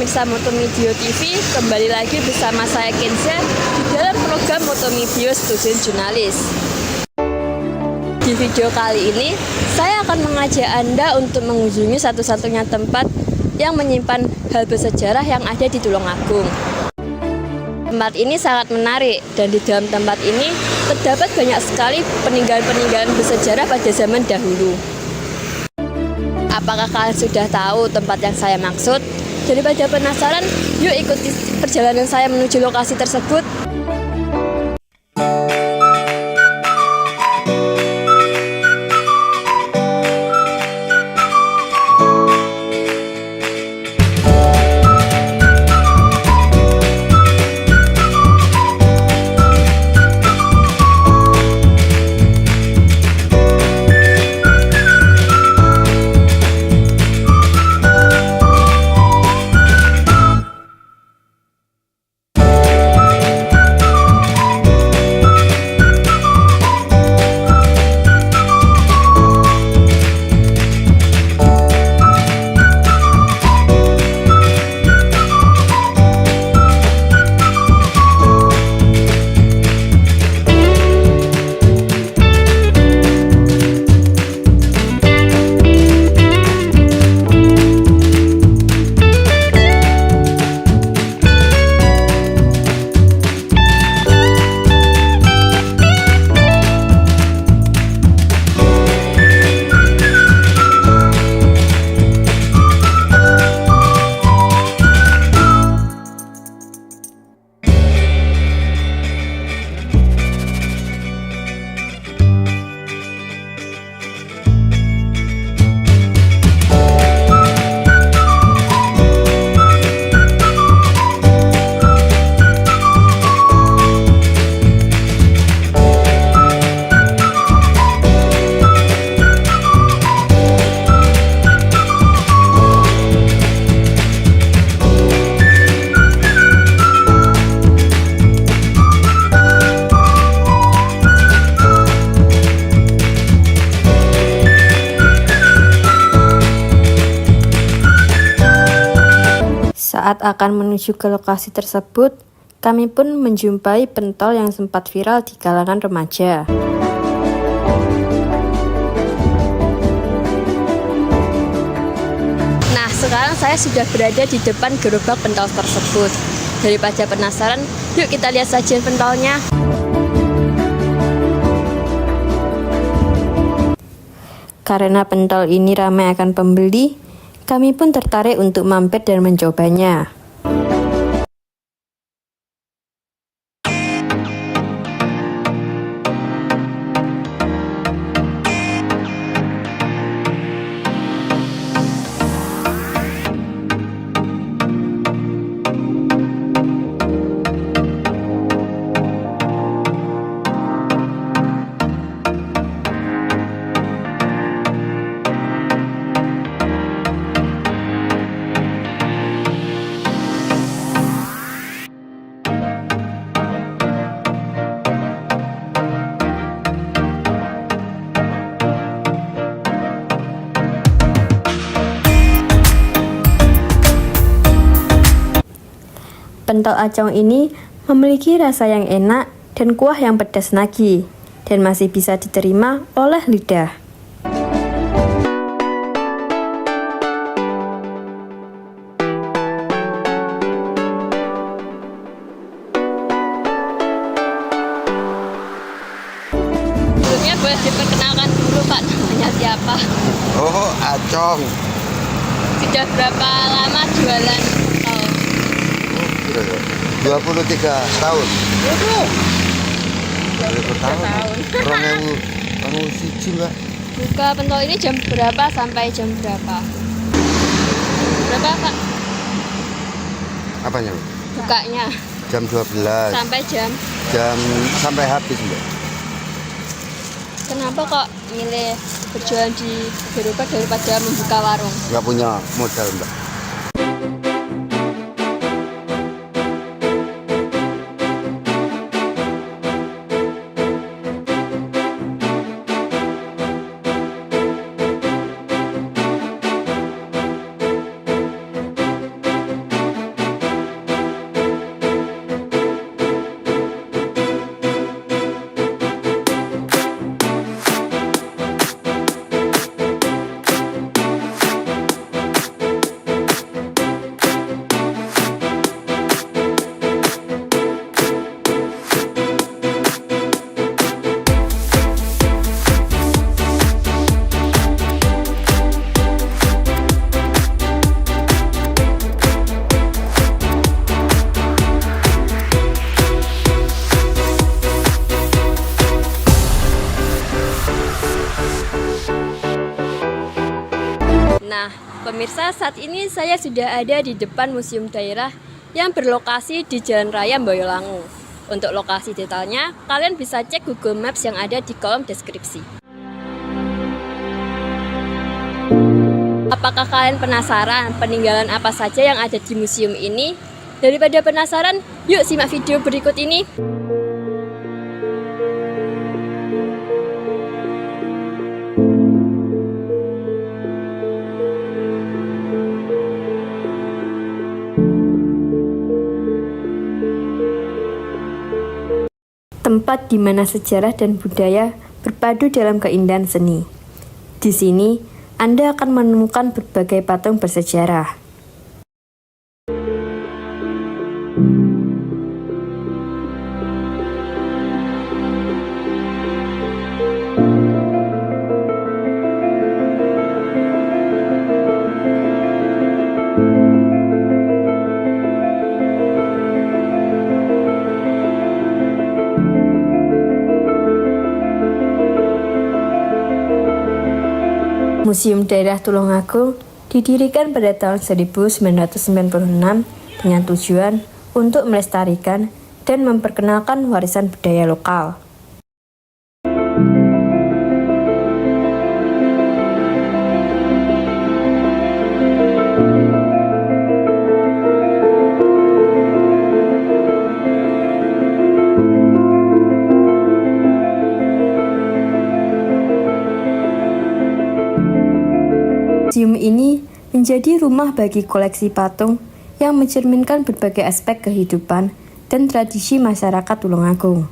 pemirsa Motomedio TV, kembali lagi bersama saya Kenza di dalam program Motomedio Student Jurnalis. Di video kali ini, saya akan mengajak Anda untuk mengunjungi satu-satunya tempat yang menyimpan hal bersejarah yang ada di Tulungagung. Tempat ini sangat menarik dan di dalam tempat ini terdapat banyak sekali peninggalan-peninggalan bersejarah pada zaman dahulu. Apakah kalian sudah tahu tempat yang saya maksud? Daripada penasaran, yuk ikuti perjalanan saya menuju lokasi tersebut. Saat akan menuju ke lokasi tersebut, kami pun menjumpai pentol yang sempat viral di kalangan remaja. Nah, sekarang saya sudah berada di depan gerobak pentol tersebut. Daripada penasaran, yuk kita lihat sajian pentolnya. Karena pentol ini ramai akan pembeli, kami pun tertarik untuk mampir dan mencobanya. Pentol acong ini memiliki rasa yang enak dan kuah yang pedas nagi, dan masih bisa diterima oleh lidah. Sebelumnya boleh diperkenalkan dulu Pak, namanya siapa? Oh, acong. Sudah berapa lama jualan pentol? 23 tahun. 23 tahun. Orang siji, Mbak. Buka pentol ini jam berapa sampai jam berapa? Berapa, Pak? Apanya? Bukanya Jam 12. sampai jam. Sampai habis, Mbak. Kenapa kok milih berjualan di gerobak daripada membuka warung? Nggak punya modal, Mbak. pemirsa, saat ini saya sudah ada di depan Museum Daerah yang berlokasi di Jalan Raya Boyolangu. Untuk lokasi detailnya, kalian bisa cek Google Maps yang ada di kolom deskripsi. Apakah kalian penasaran peninggalan apa saja yang ada di museum ini? Daripada penasaran, yuk simak video berikut ini. Tempat di mana sejarah dan budaya berpadu dalam keindahan seni. Di sini, Anda akan menemukan berbagai patung bersejarah. Museum Daerah Tulungagung didirikan pada tahun 1996 dengan tujuan untuk melestarikan dan memperkenalkan warisan budaya lokal. Museum ini menjadi rumah bagi koleksi patung yang mencerminkan berbagai aspek kehidupan dan tradisi masyarakat Tulungagung.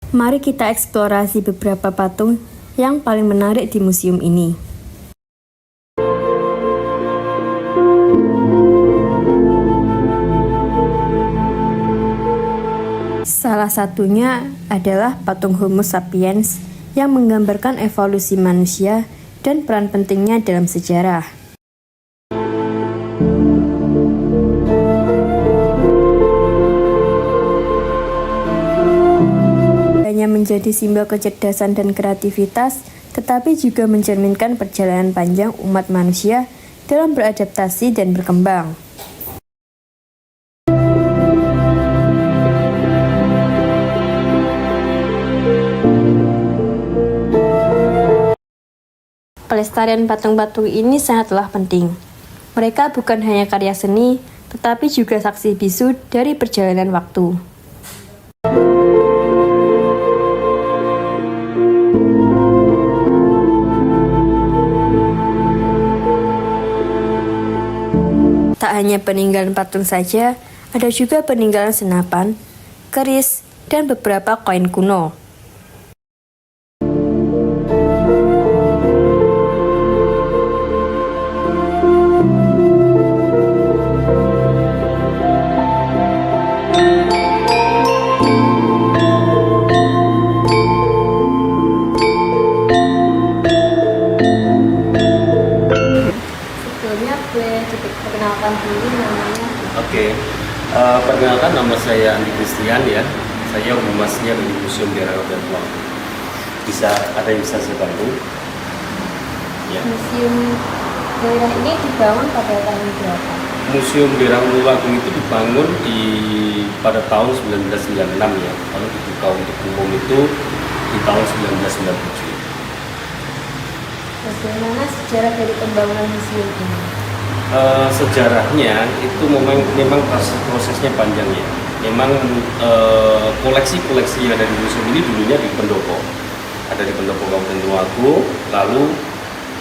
Mari kita eksplorasi beberapa patung yang paling menarik di museum ini. Salah satunya adalah patung Homo sapiens yang menggambarkan evolusi manusia dan peran pentingnya dalam sejarah. Hanya menjadi simbol kecerdasan dan kreativitas, tetapi juga mencerminkan perjalanan panjang umat manusia dalam beradaptasi dan berkembang. Pelestarian patung-patung ini sangatlah penting. Mereka bukan hanya karya seni, tetapi juga saksi bisu dari perjalanan waktu. Tak hanya peninggalan patung saja, ada juga peninggalan senapan, keris, dan beberapa koin kuno. Perkenalkan dulu namanya. Oke, perkenalkan nama saya Andi Christian ya. Saya humasnya dari Museum Daerah Tulungagung. Ada yang bisa saya bantu? Ya. Museum Daerah ini dibangun pada tahun berapa? Museum Daerah Tulungagung itu dibangun pada tahun 1996 ya. Lalu dibuka untuk umum itu di tahun 1997. Bagaimana sejarah dari pembangunan museum ini? Sejarahnya itu memang prosesnya panjang ya. Memang koleksi-koleksi yang ada di museum ini dulunya di Pendopo. Ada di Pendopo Kabupaten Tulungagung. Lalu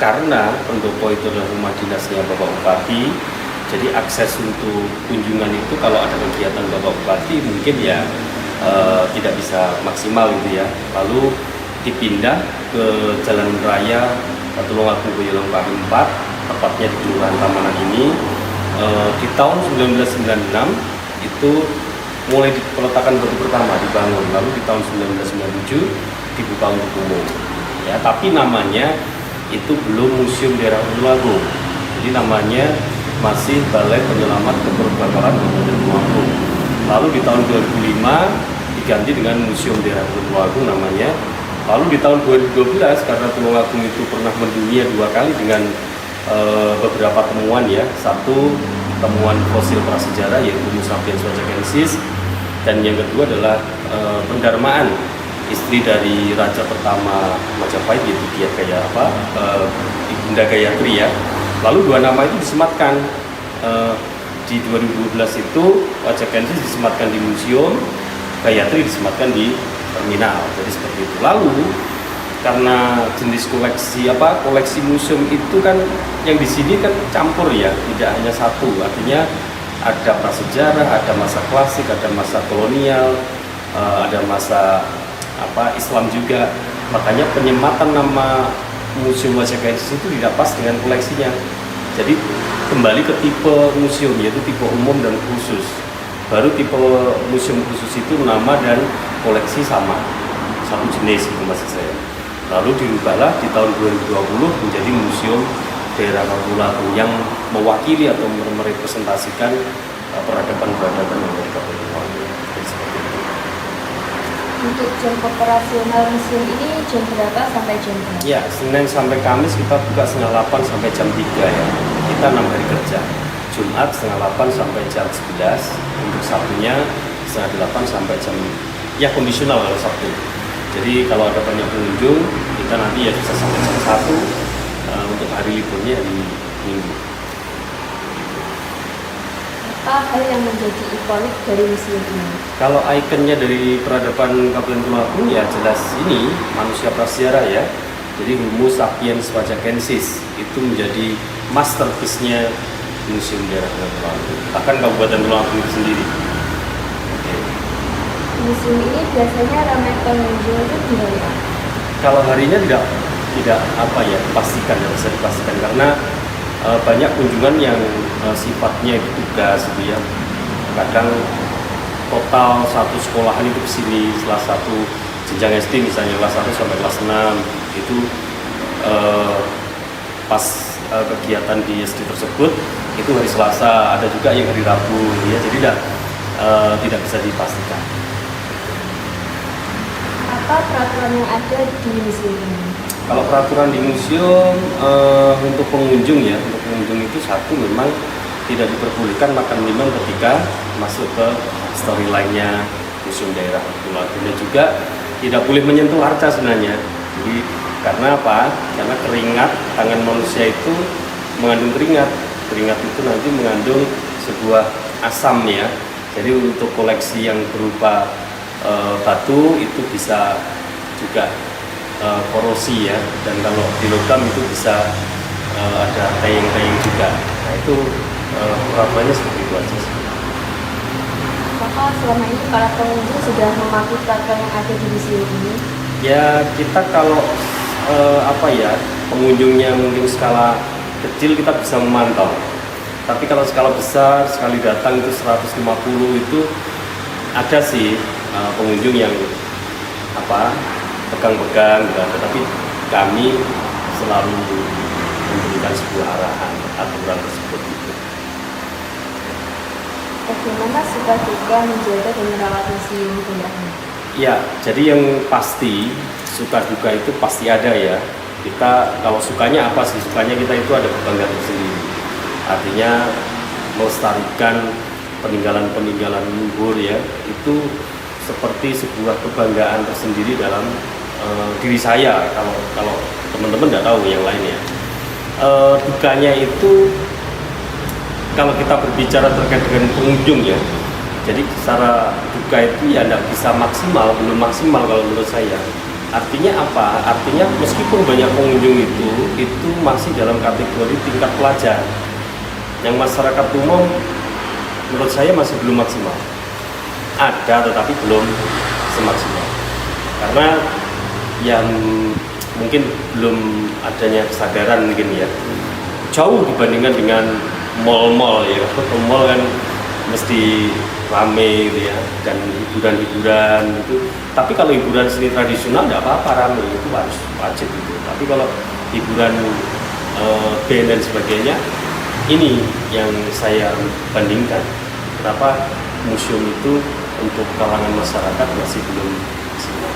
karena Pendopo itu adalah rumah dinasnya Bapak Bupati, jadi akses untuk kunjungan itu kalau ada kegiatan Bapak Bupati mungkin ya tidak bisa maksimal gitu ya. Lalu dipindah ke Jalan Raya Tulungagung Boyolangu Kali 4, tepatnya di Kelurahan Tamanan ini. Di tahun 1996 itu mulai peletakan batu pertama dibangun, lalu di tahun 1997 dibuka untuk umum ya, tapi namanya itu belum Museum Daerah Tulungagung, Jadi namanya masih Balai Penyelamat Keterbakaran Kabupaten Tulungagung. Lalu di tahun 2005 diganti dengan Museum Daerah Tulungagung namanya. Lalu di tahun 2012 karena Tulungagung itu pernah mendunia 2 kali dengan beberapa temuan ya. Satu, temuan fosil prasejarah yaitu Homo sapiens swajakensis, dan yang kedua adalah pendarmaan istri dari raja pertama Majapahit, yaitu Ibunda Gayatri ya. Lalu 2 nama itu disematkan di 2012 itu Swajakensis disematkan di museum, Gayatri disematkan di terminal. Jadi seperti itu. Lalu karena jenis koleksi museum itu kan yang di sini kan campur ya, tidak hanya satu. Artinya ada prasejarah, ada masa klasik, ada masa kolonial, ada masa Islam juga. Makanya penyematan nama Museum Swajakensis itu tidak pas dengan koleksinya. Jadi kembali ke tipe museum, yaitu tipe umum dan khusus. Baru tipe museum khusus itu nama dan koleksi sama, satu jenis itu maksud saya. Lalu dirubahlah di tahun 2020 menjadi Museum Daerah Tulungagung yang mewakili atau merepresentasikan peradaban-peradaban yang ada di Tulungagung. Seperti itu. Untuk jam operasional museum ini jam berapa sampai jam berapa? Ya, Senin sampai Kamis kita buka setengah 8 sampai jam 3 ya. Kita 6 hari kerja. Jumat setengah 8 sampai jam 11. Untuk Sabtunya setengah 8 sampai jam kondisional kalau Sabtu. Jadi kalau ada banyak pengunjung, kita nanti ya bisa sampai jam 1 untuk hari liburnya hari Minggu. Apa hal yang menjadi ikonik dari museum ini? Kalau ikonnya dari peradaban Kabupaten Tulungagung ya jelas ini manusia prasejarah ya. Jadi Homo sapiens swajakensis itu menjadi masterpiece-nya Museum Daerah Tulungagung. Bahkan Kabupaten Tulungagung itu sendiri. Museum ini biasanya ramai pengunjung itu di hari apa? Kalau harinya tidak pastikan, tidak bisa dipastikan karena banyak kunjungan yang sifatnya itu tugas gitu ya. Kadang total satu sekolahan itu kesini, salah satu jenjang SD misalnya kelas 1 sampai kelas 6 itu pas kegiatan di SD tersebut itu hari Selasa, ada juga yang hari Rabu ya, jadi tidak bisa dipastikan. Apa peraturan yang ada di museum ini? Kalau peraturan di museum untuk pengunjung itu satu, memang tidak diperbolehkan makan minuman ketika masuk ke storyline-nya Museum Daerah Tulungagung, dan juga tidak boleh menyentuh harta sebenarnya. Jadi karena apa? Karena keringat tangan manusia itu mengandung keringat. Keringat itu nanti mengandung sebuah asam ya. Jadi untuk koleksi yang berupa batu itu bisa juga korosi ya, dan kalau di logam itu bisa ada tayang-tayang juga. Nah itu peraturannya seperti itu aja sih. Apakah selama ini para pengunjung sudah mematuhi peraturan yang ada di museum ini? Ya kita kalau pengunjungnya mungkin skala kecil kita bisa memantau. Tapi kalau skala besar, sekali datang itu 150 itu ada sih pengunjung yang pegang-pegang gitu. Tapi kami selalu memberikan sebuah arahan aturan tersebut gitu. Bagaimana suka duka menjaga dan merawat museum benda ini? Ya, jadi yang pasti suka duka itu pasti ada ya. Kita kalau sukanya apa sih? Sukanya kita itu ada kebanggaan tersendiri. Artinya melestarikan peninggalan-peninggalan luhur ya. Itu seperti sebuah kebanggaan tersendiri dalam diri saya. Kalau teman-teman nggak tahu yang lainnya. Dukanya itu kalau kita berbicara terkait dengan pengunjung ya, jadi secara duka itu ya tidak bisa maksimal, belum maksimal kalau menurut saya. Artinya apa? Artinya meskipun banyak pengunjung itu masih dalam kategori tingkat pelajar, yang masyarakat umum menurut saya masih belum maksimal. Ada tetapi belum semaksimal, karena yang mungkin belum adanya kesadaran mungkin ya, jauh dibandingkan dengan mall-mall ya. Mall kan mesti rame gitu ya, dan hiburan-hiburan itu. Tapi kalau hiburan seni tradisional tidak apa-apa rame, itu harus wajib itu. Tapi kalau hiburan band dan sebagainya ini yang saya bandingkan. Kenapa museum itu untuk kalangan masyarakat masih belum maksimal.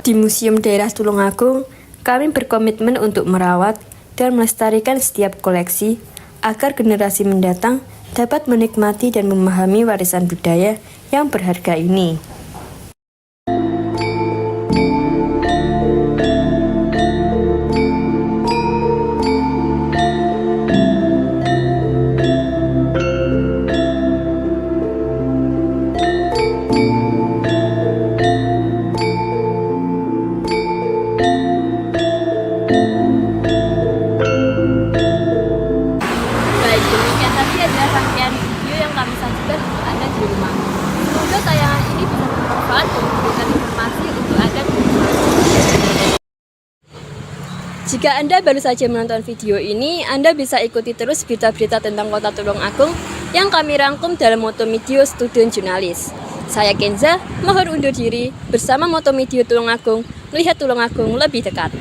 Di Museum Daerah Tulungagung, kami berkomitmen untuk merawat dan melestarikan setiap koleksi agar generasi mendatang dapat menikmati dan memahami warisan budaya yang berharga ini. Baik, demikian tadi adalah rangkaian video yang kami sajikan untuk Anda di rumah. Semoga tayangan ini bisa bermanfaat dan memberikan informasi untuk Anda di rumah. Jika Anda baru saja menonton video ini, Anda bisa ikuti terus berita-berita tentang Kota Tulungagung yang kami rangkum dalam Motomedio Student Jurnalis. Saya Kenza, mohon undur diri bersama Motomedio Tulungagung, melihat Tulungagung lebih dekat.